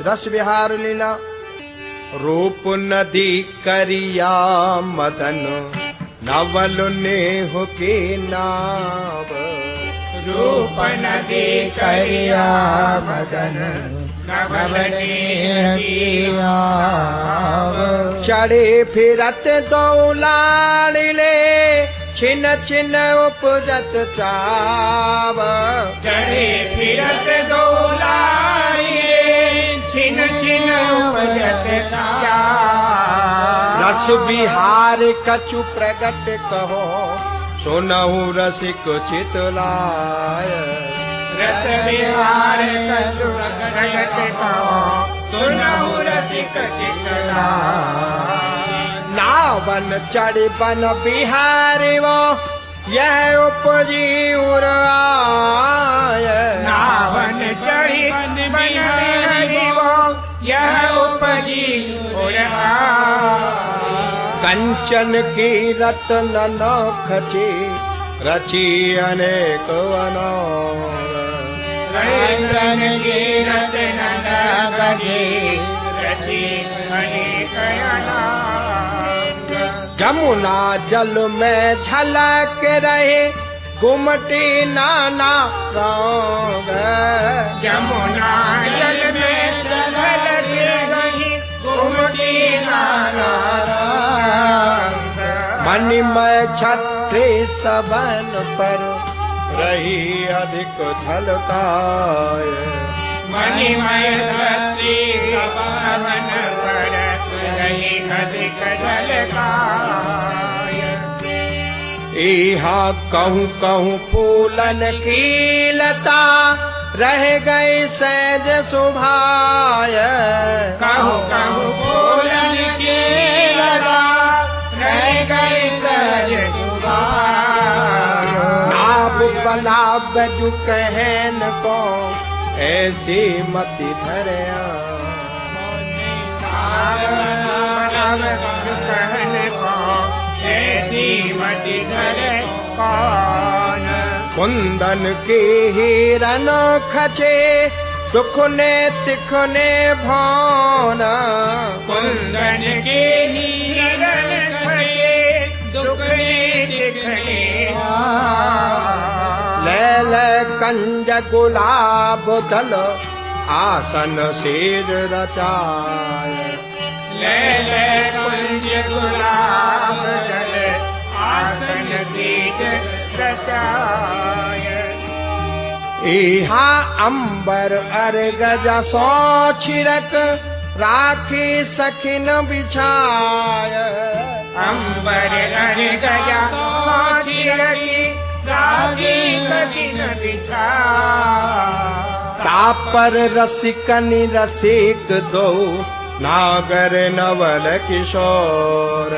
रस विहार लीला। रूप नदी करिया मदन, नवल नेह के नाव। रूप नदी करिया मदन, नवल नेह की नाव। चढ़े फिरत दो लाड़िले, छिन छिन उपजत चाव। चढ़े फिरत दो लाड़िले, छिन छिन उपजत चाव। रस विहार कछु प्रगट कहो, सुनहु रसिक चितलाय। रस विहार कछु प्रगट कहो, सुनहु रसिक चितलाय। नावन चढ़ बन बिहारी वो, यह उपजी उराय। नावन चढ़ी बन बिहारी वो, यह उपजी उराय। कंचन की रत्न नखची, रची अनेक अनोर। कंचन की रत्न नखची, रची अनेक अनोर। जमुना जल में झलक रहे, गुमटी नाना रंग। जमुना जल में झलक रही, गुमटी नाना रंग। मणिमय छत्रे सबन पर, रही अधिक झलकाय। मणिमय छत्रे सबन पर, रही अधिक झलकाय। इहा कहूँ कहूँ फूलन की लता, रह गई सहज सुभाय। कहूँ कहूँ फूलन की लता, रह गई सहज सुभाय। नाव बलाब जो कहन को, ऐसी मति धरया। कहन को, ऐसी मति धरे कौन। कुंदन के हिरन खचे, दुखने तिखने भौन। कुंदन के हिरन खचे, दुखने तिखने भौन। लैल कंज गुलाब दल, आसन सेज रचाय। लैल कुंज गुलाब दल, आसन सेज रचाय। इहा अंबर अर्गज सो छिरक, राखी सखिन बिछाय। अंबर अर्गज सो छिरक, राखी सखिन बिछाय। तापर रसिकनि रसिक दो, नागर नवल किशोर।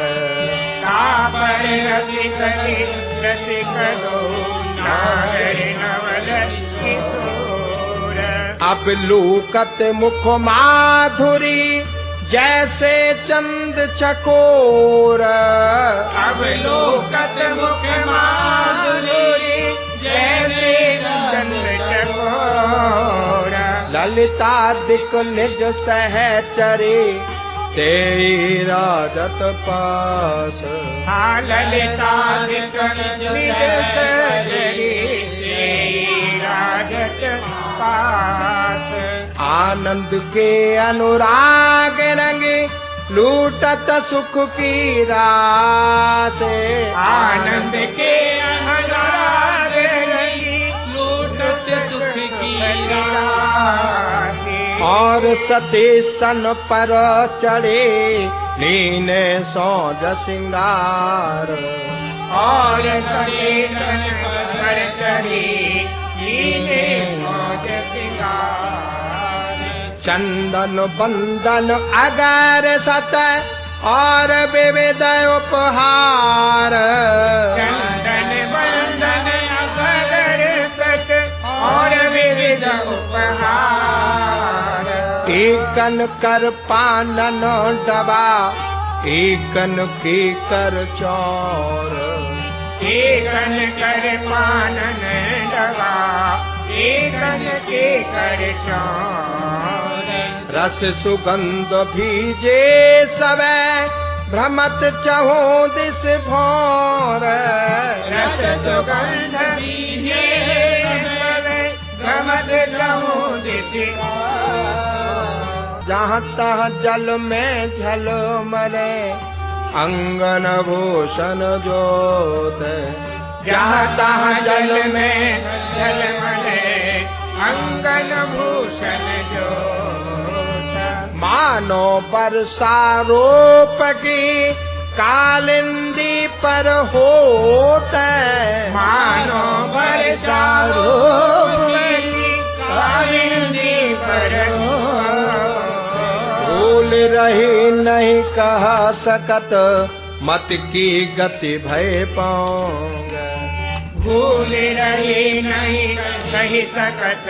तापर रसिकनि रसिक दो, नागर नवल किशोर। अब लूकत मुख माधुरी, जैसे चंद चकोर। अब लूकत मुख माधुरी, जैसे चंद चकोर। ललिता दिक निज सहचरे, तेई राजत पास। हाँ ललिता दिक निज सहचरे, तेई राजत पास। आनंद के अनुराग रंगे, लूटत सुख की रास। आनंद के अनुराग रंगे, लूटत सुख की रास। और सती सन पर चढ़े, लीने सौज सिंगार। और सती सन पर चढ़े, लीने सौज सिंगार। चंदन बंदन अगर सत, और विविध उपहार। चंदन बंदन अगर सत, और विविध उपहार। एकन कर पानन डबा, एकन के कर चौर। एकन कर पानन डबा, एकन के कर चौर। रस सुगंध भीजे सबे भ्रमत चहु दिस भोर रस सुगंध बीजे सबे भ्रमत चहु दिस भोर। जहाँ तहाँ जल में झल मरे अंगन भूषण जोत जहाँ तहाँ जल में जल मरे अंगन भूषण जोत। मानो बरसारोप की कालिंदी पर होत मानो बरसारोप की कालिंदी पर होत। भूल रही नहीं कह सकत मत की गति भय पाऊंगा। भूल रही नहीं कही सकत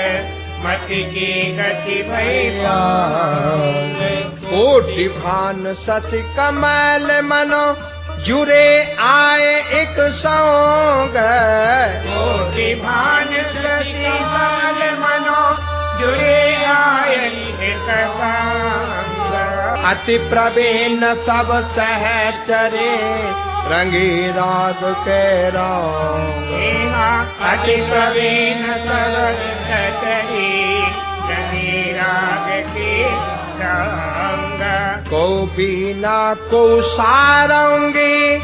मत की गति भय पाऊंगा। कोटि भान सति कमल मनो जुरे आए एक सौंग कोटि भान सति कमल मनो जुरे आए एक सौंग। अति प्रवीण सब सहचरे रंगी राग के रंग अति प्रवीण सब सहचरे रंगी राग के रंग। को बीना को सारंगी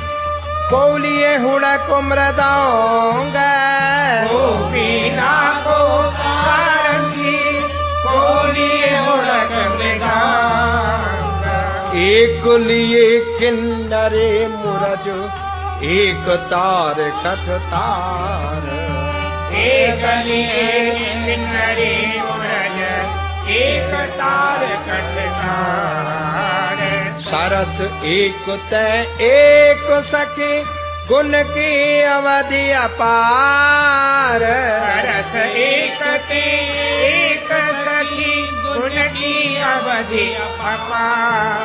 को लिए हुड़क मृदंग को बीना को सारंगी को लिए हुड़क मृदंग। एक लिए किन्नरे मुरज एक तार कठ तार एक लिए किन्नरे मुरज एक तार कठ तार। सरस एक तय एक सखी गुण की अवधि अपार सरस एक ते एक सखी गुण की अवधि अपार।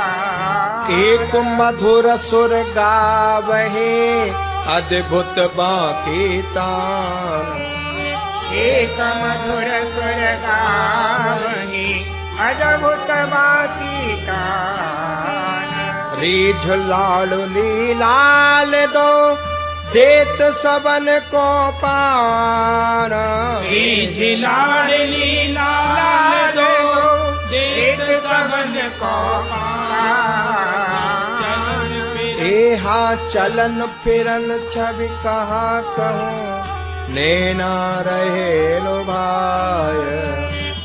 एक मधुर सुर गावहे अद्भुत बाकी तान एक मधुर सुर गावहि अद्भुत बाकी तान। रीझ लाडली लाल दो देत सबन को पान रीझ लाडली लाल दो देत सबन को पान। एहा चलन फिरन छवि कहाँ कहूँ नैना रहे लुभाय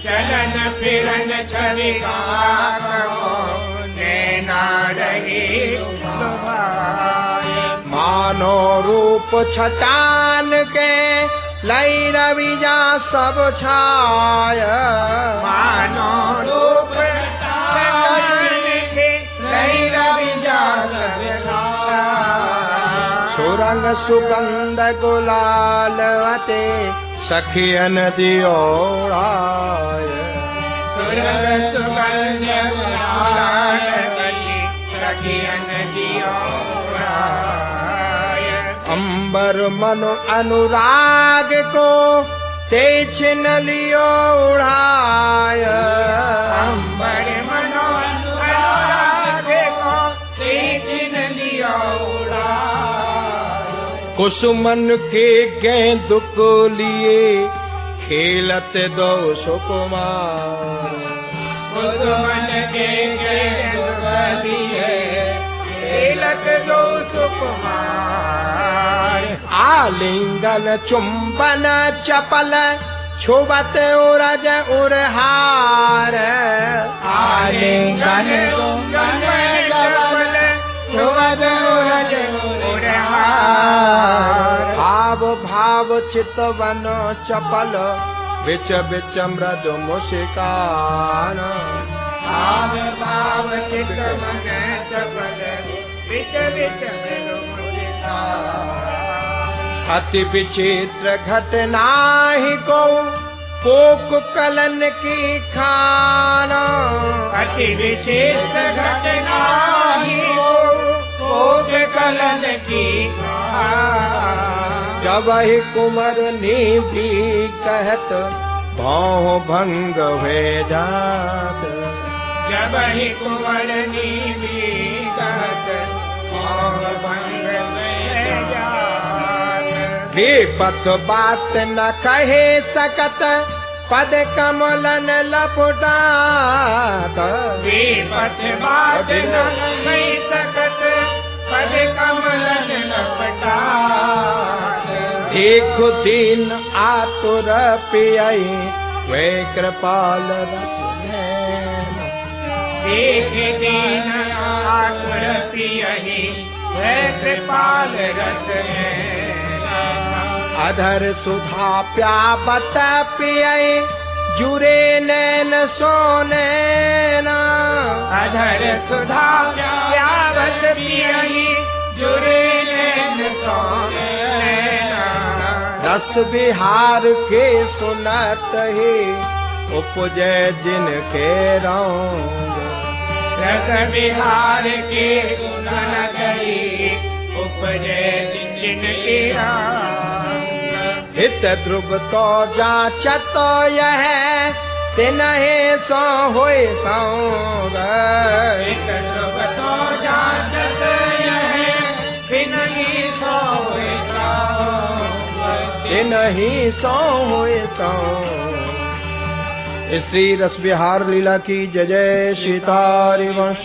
चलन फिरन छवि कहाँ कहूँ नैना रहे लुभाय। मानो रूप छटान के लई रविजा सब छाय मानो रूप छटान के लई रविजा सब छाय। सुरंग सुगंध गुलाल अते सखियन दियोड़ाय सुरंग सुगंध गुलाल अते सखियन दियोड़ाय। अंबर मनु अनुराग को ते छिन लियो उड़ाय अंबर मनो अनुराग को ते छिन लियो उड़ाय। कुसुमन के गेंद को लिए खेलत दो सुकुमार कुसुमन के गेंद को लिए खेलत दो सुकुमार। आलिंगन चुंबन चपल छुबत उरज उरहार आलिंगन चुंबन चपल छुबत उरज उरहार। भाव भाव चितवन चपल बिच बिच मृद मुस्कान भाव भाव चितवन चपल बिच बिच मृद मुस्कान। अति विचित्र घटना ही को पोक कलन की खाना अति विचित्र घटना ही पोक कलन की खाना। जब ही कुंवर ने भी कहत भाव भंग हुए जात जब ही कुंवर नीमी कहत मोह भंग में जात। विपथ बात न कहे सकत पद कमलन लपटात। विपथ बात न कहे सकत पद कमलन लपटात। देखो दीन आतुर पियई वे कृपाल रस नैना। देख दीन आतुर पियहि वे कृपाल रस नैना। अधर सुधा प्यावत पियई जुरे नैन सोनैना। अधर सुधा प्यावत पियहि जुरे नैन सोनैना। रस विहार के सुनत ही उपजय जिनके रंग। रस विहार के सुनत ही उपजय जिनके रंग। हित ध्रुव तो जाचत यह तिनहि सो होय संग। हित ध्रुव तो जाचत यह तिनहि सो होय संग। तिनहि सो होय संग। श्री रस विहार लीला की जय जय सीतारिवंश।